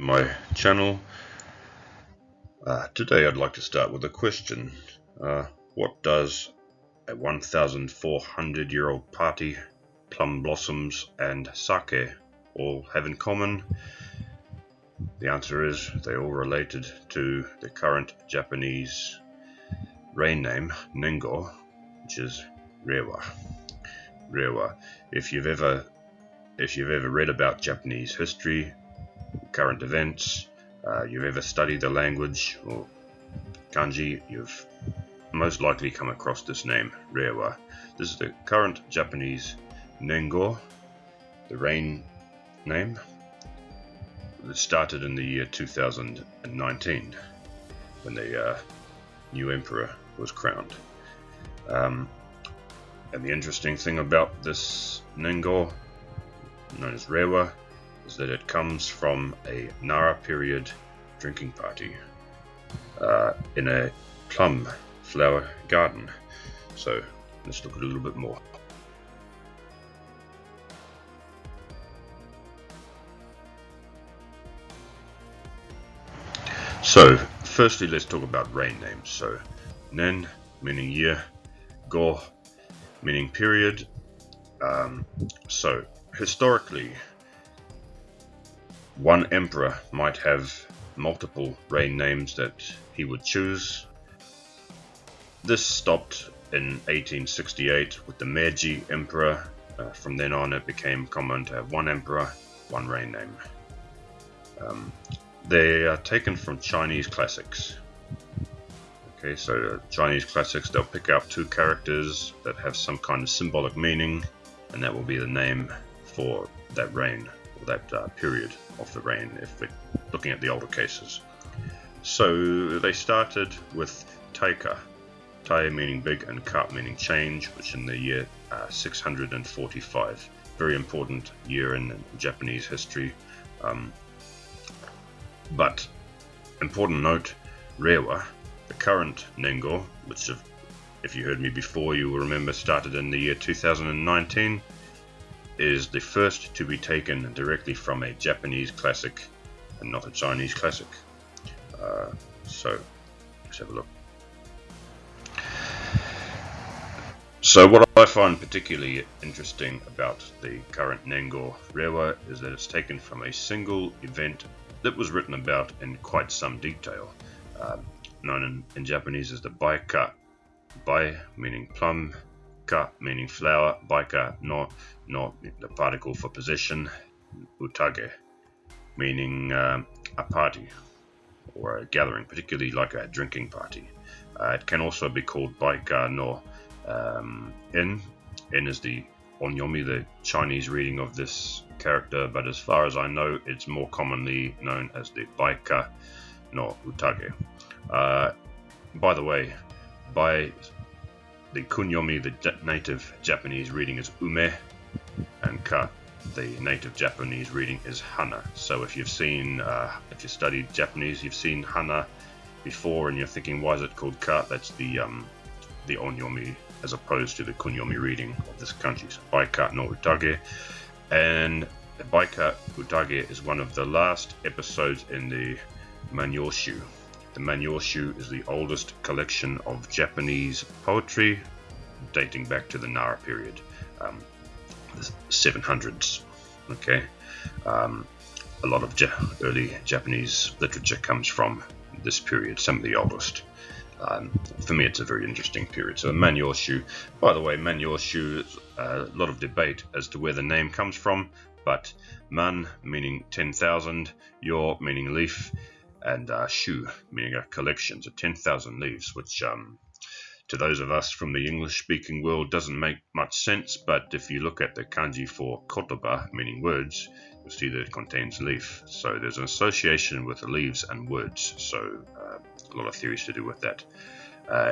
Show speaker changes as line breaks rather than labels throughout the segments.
my channel. Today I'd like to start with a question. What does a 1,400-year-old party, plum blossoms and sake all have in common? The answer is they all related to the current Japanese rain name, Nengo, which is Reiwa. Reiwa. If you've ever read about Japanese history, current events, you've ever studied the language or kanji, you've most likely come across this name, Reiwa. This is the current Japanese Nengo, the rain name. It started in the year 2019 when the new emperor was crowned. And the interesting thing about this Nengo, known as Reiwa, is that it comes from a Nara period drinking party in a plum flower garden. So let's look at it a little bit more. So firstly, let's talk about rain names. So Nen meaning year, Go meaning period. So historically, one emperor might have multiple rain names that he would choose. This stopped in 1868 with the Meiji emperor. From then on, it became common to have one emperor, one rain name. They are taken from Chinese classics. Okay, so Chinese classics, they'll pick out two characters that have some kind of symbolic meaning, and that will be the name for that reign, or that period of the reign, if we're looking at the older cases. So they started with Taika, Tai meaning big and Ka meaning change, which in the year 645. Very important year in Japanese history. But important note, Reiwa, the current Nengo, which if you heard me before, you will remember started in the year 2019, is the first to be taken directly from a Japanese classic and not a Chinese classic. So let's have a look. So what I find particularly interesting about the current Nengo Reiwa is that it's taken from a single event that was written about in quite some detail, known in Japanese as the Baika. Bai meaning plum, Ka meaning flower, Baika no the particle for possession, Utage meaning a party or a gathering, particularly like a drinking party. It can also be called Baika no En. En is the onyomi, the Chinese reading of this character, but as far as I know, it's more commonly known as the Baika no Utage. By the way, by the kunyomi, the native Japanese reading is Ume, and Ka, the native Japanese reading is Hana. So if you've studied Japanese, you've seen Hana before, and you're thinking, why is it called Ka? That's the onyomi as opposed to the kunyomi reading of this kanji. So Baika no Utage, and Baika Utage is one of the last episodes in the Manyoshu. The Manyoshu is the oldest collection of Japanese poetry dating back to the Nara period, the 700s. Okay, a lot of early Japanese literature comes from this period, some of the oldest. For me, it's a very interesting period. So Manyoshu, by the way, Manyoshu, a lot of debate as to where the name comes from, but Man meaning 10,000, Yo meaning leaf, and Shu meaning a collection, so 10,000 leaves, which to those of us from the English-speaking world doesn't make much sense, but if you look at the kanji for kotoba, meaning words, you'll see that it contains leaf. So there's an association with the leaves and words, so a lot of theories to do with that.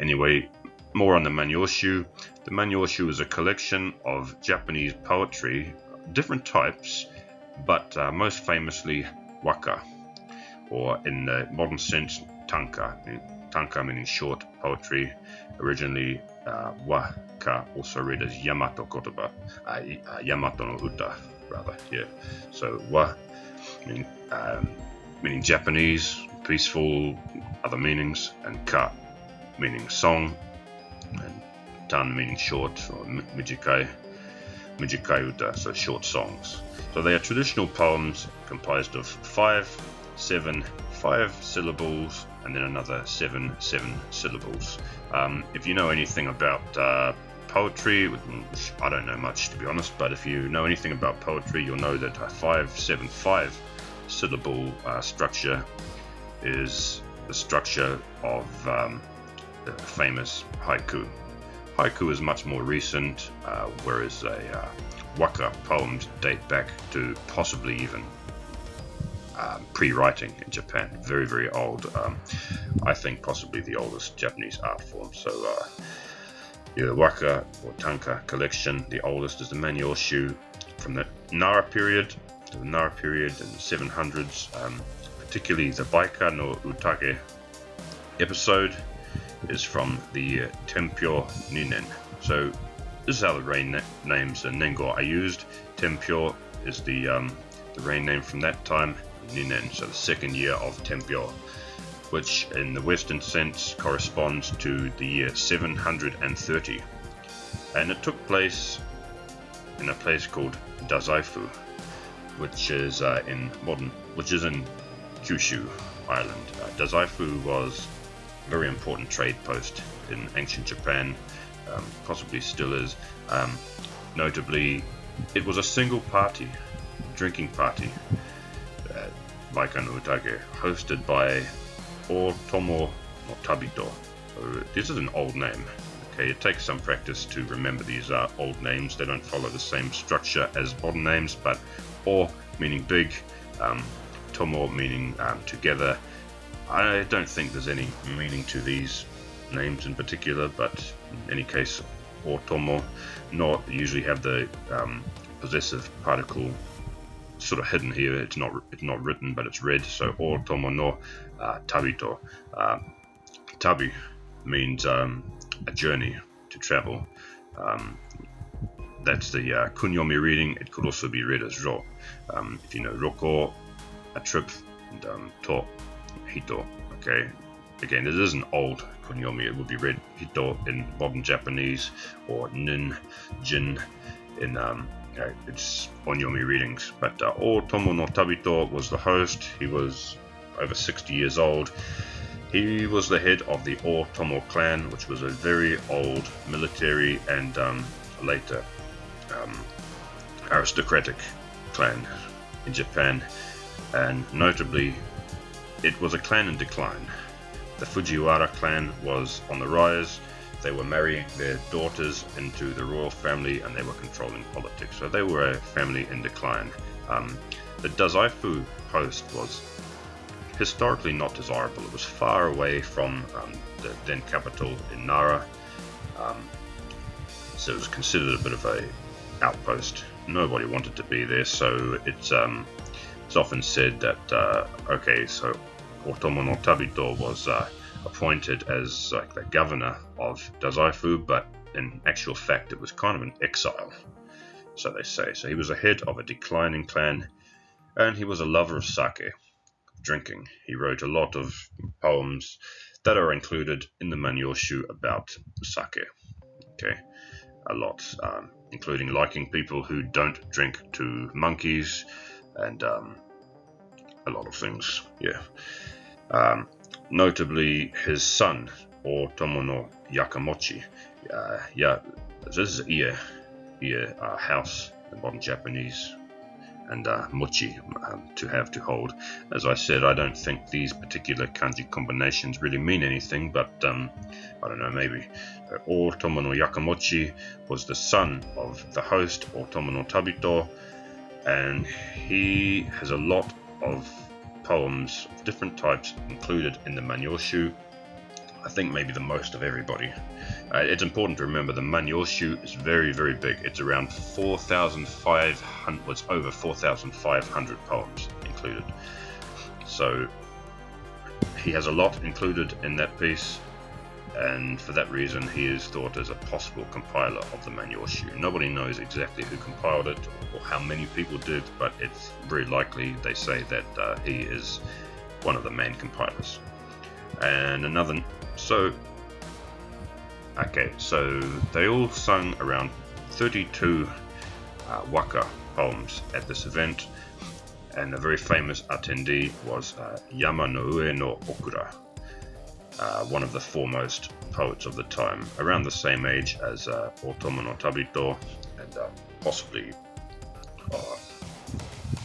Anyway, more on the Manyoshu. The Manyoshu is a collection of Japanese poetry, different types, but most famously waka, or in the modern sense, tanka. Tanka meaning short poetry. Originally, waka also read as Yamato kotoba, Yamato no uta, rather. Yeah. So wa meaning meaning Japanese, peaceful, other meanings, and ka, meaning song, and tan, meaning short, or mijikai, mijikaiuta, so short songs. So they are traditional poems comprised of 5 syllables, and then another 7 syllables. If you know anything about poetry, which I don't know much to be honest, but if you know anything about poetry, you'll know that a 5 syllable structure is the structure of the famous haiku. Haiku is much more recent, whereas waka poems date back to possibly even pre-writing in Japan. Very, very old. I think possibly the oldest Japanese art form. So the waka or tanka collection, the oldest is the Manyoshu from the Nara period. The Nara period in the 700s, particularly the Baika no Utage episode is from the year Tenpyo Ninen. So this is how the reign names and Nengo are used. Tenpyo is the reign name from that time, Ninen, so the second year of Tenpyo, which in the Western sense corresponds to the year 730. And it took place in a place called Dazaifu, which is in Kyushu Island. Dazaifu was a very important trade post in ancient Japan, possibly still is. Notably, it was a single party, drinking party, Baika no Utage, hosted by Otomo no Tabito. So this is an old name. Okay, it takes some practice to remember these old names. They don't follow the same structure as modern names, but O meaning big, Tomo meaning together. I don't think there's any meaning to these names in particular, but in any case, Otomo no usually have the possessive particle sort of hidden here. It's not written, but it's read. So Otomo no Tabito. Tabi means a journey, to travel. That's the kunyomi reading. It could also be read as ro. If you know roko, a trip, and to, hito. Okay. Again, it is an old kunyomi. It would be read hito in modern Japanese, or nin, jin in it's onyomi readings. But Otomo no Tabito was the host. He was over 60 years old. He was the head of the Otomo clan, which was a very old military and later aristocratic clan in Japan, and notably it was a clan in decline. The Fujiwara clan was on the rise. They were marrying their daughters into the royal family, and they were controlling politics, so they were a family in decline. The Dazaifu post was historically not desirable. It was far away from the then capital in Nara, so it was considered a bit of a outpost. Nobody wanted to be there, so it's often said that okay, so Otomo no Tabito was appointed as like the governor of Dazaifu, but in actual fact it was kind of an exile, so they say. So he was a head of a declining clan, and he was a lover of sake, drinking. He wrote a lot of poems that are included in the Manyoshu about sake. Okay, a lot, including liking people who don't drink to monkeys, and a lot of things. Yeah. Notably, his son, Otomo no Yakamochi. This is ie, house in modern Japanese, and mochi, to hold. As I said, I don't think these particular kanji combinations really mean anything, but I don't know, maybe. Otomo no Yakamochi was the son of the host, Otomo no Tabito, and he has a lot of poems of different types included in the Manyoshu. I think maybe the most of everybody. It's important to remember the Manyoshu is very, very big. It's around 4,500, it's over 4,500 poems included. So he has a lot included in that piece, and for that reason he is thought as a possible compiler of the Manyoshu. Nobody knows exactly who compiled it or how many people did, but it's very likely, they say, that he is one of the main compilers. And another, so they all sung around 32 waka poems at this event, and a very famous attendee was Yama no Ue no Okura, one of the foremost poets of the time, around the same age as Otomo no Tabito, and possibly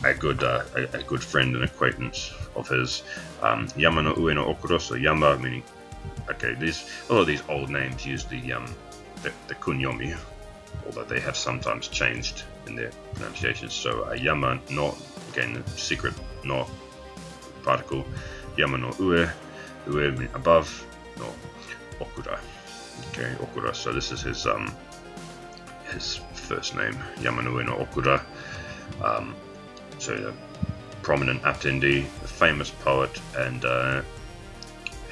a good friend and acquaintance of his. Yama no Ue no Okura, so Yama meaning, a lot of these old names use the kunyomi, although they have sometimes changed in their pronunciations. So Yama no, again the secret no particle, Yama no Ue, Ue meaning above, no Okura. Okay, Okura. So this is his first name, Yama no Ue no Okura. So a prominent attendee, a famous poet, and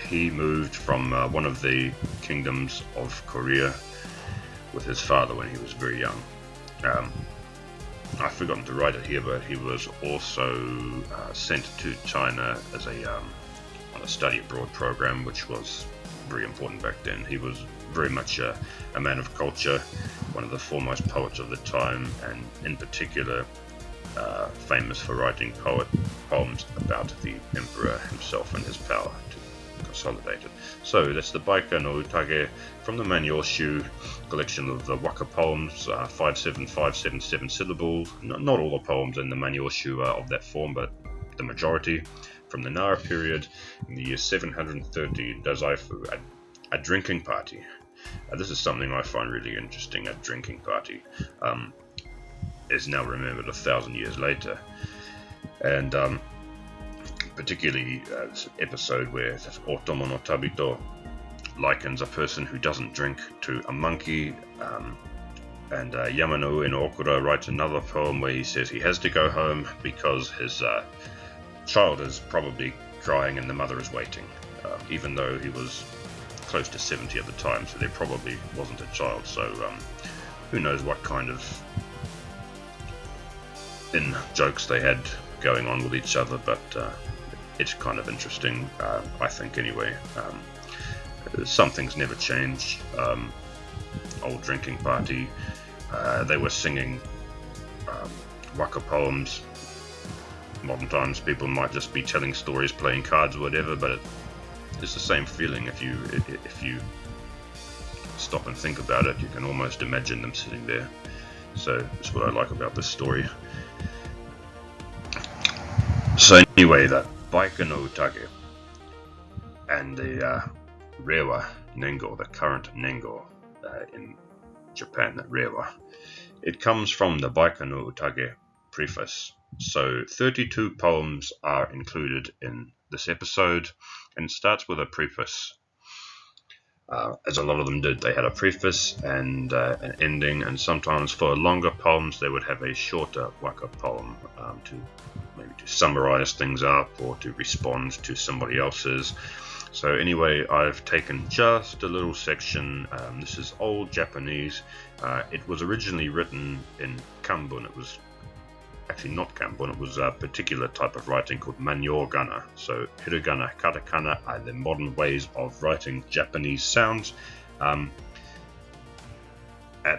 he moved from one of the kingdoms of Korea with his father when he was very young. I've forgotten to write it here, but he was also sent to China as on a study abroad program, which was very important back then. He was very much a man of culture, one of the foremost poets of the time, and in particular famous for writing poems about the emperor himself and his power to consolidate it. So that's the Baika no Utage from the Manyoshu collection of the waka poems, 57577 syllables. Not all the poems in the Manyoshu are of that form, but the majority. From the Nara period in the year 730 Dazaifu, a drinking party. This is something I find really interesting, a drinking party. Is now remembered 1,000 years later, and particularly this episode where Otomo no Tabito likens a person who doesn't drink to a monkey, and Yama no Ue no Okura writes another poem where he says he has to go home because his child is probably crying and the mother is waiting, even though he was close to 70 at the time, so there probably wasn't a child. So who knows what kind of jokes they had going on with each other, but it's kind of interesting, I think anyway. Some things never change. Old drinking party, they were singing waka poems. Modern times people might just be telling stories, playing cards or whatever, but it's the same feeling. If you stop and think about it, you can almost imagine them sitting there. So that's what I like about this story. So anyway, the Baika no Utage and the Reiwa Nengo, the current Nengo in Japan, Reiwa, it comes from the Baika no Utage preface. So 32 poems are included in this episode, and it starts with a preface. As a lot of them did, they had a preface and an ending, and sometimes for longer poems they would have a shorter waka poem to summarize things up or to respond to somebody else's. So anyway, I've taken just a little section. This is old Japanese. It was originally written in Kanbun. It was actually not Kanbun, it was a particular type of writing called Manyogana. So hiragana, katakana are the modern ways of writing Japanese sounds. At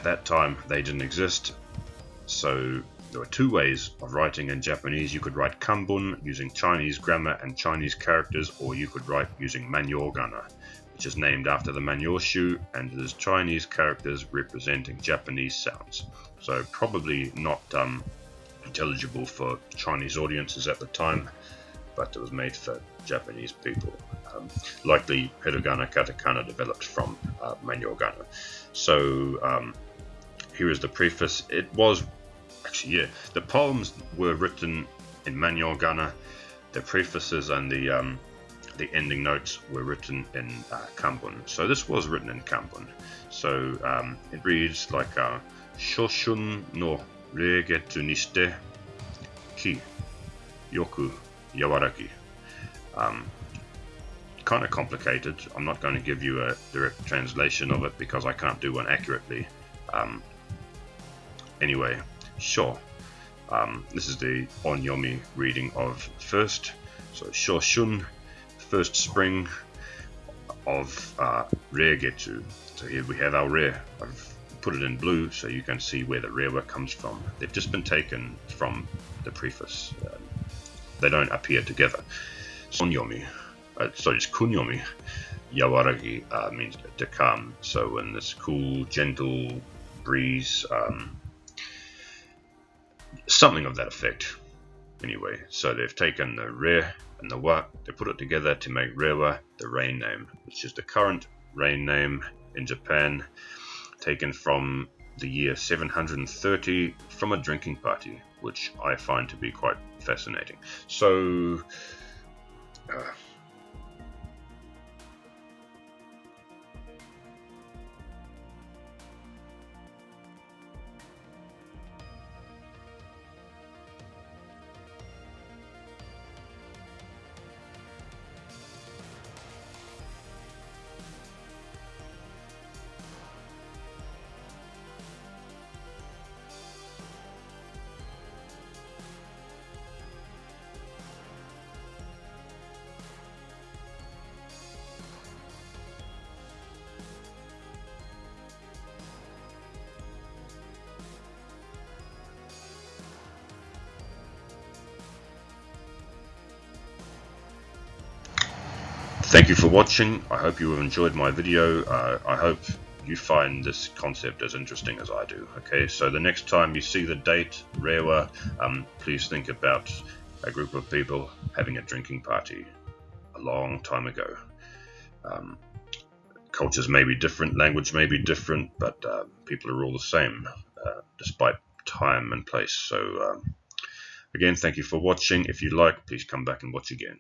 that time they didn't exist, so there were two ways of writing in Japanese. You could write Kanbun using Chinese grammar and Chinese characters, or you could write using Manyogana, which is named after the Manyoshu, and it is Chinese characters representing Japanese sounds. So probably not intelligible for Chinese audiences at the time, but it was made for Japanese people. Likely hiragana, katakana developed from Manyogana. So here is the preface. It was the poems were written in Manyogana. The prefaces and the ending notes were written in Kanbun. So this was written in Kanbun. So it reads like Shoshun no reigetsu nishite ki yoku yawaraki. Kind of complicated. I'm not going to give you a direct translation of it because I can't do one accurately. Anyway, sure. This is the onyomi reading of first. So Shoshun, first spring of Reagetsu. So here we have our Re. I've put it in blue so you can see where the Reiwa comes from. They've just been taken from the preface. They don't appear together. Sonyomi, sorry, it's Kunyomi. Yawaragi means to calm. So in this cool, gentle breeze, something of that effect. Anyway, so they've taken the Re and the Wa, they put it together to make Reiwa the rain name, which is the current rain name in Japan, taken from the year 730 from a drinking party, which I find to be quite fascinating. So, thank you for watching. I hope you have enjoyed my video. I hope you find this concept as interesting as I do. Okay, so the next time you see the date Reiwa, please think about a group of people having a drinking party a long time ago. Cultures may be different, language may be different, but people are all the same, despite time and place. So again, thank you for watching. If you like, please come back and watch again.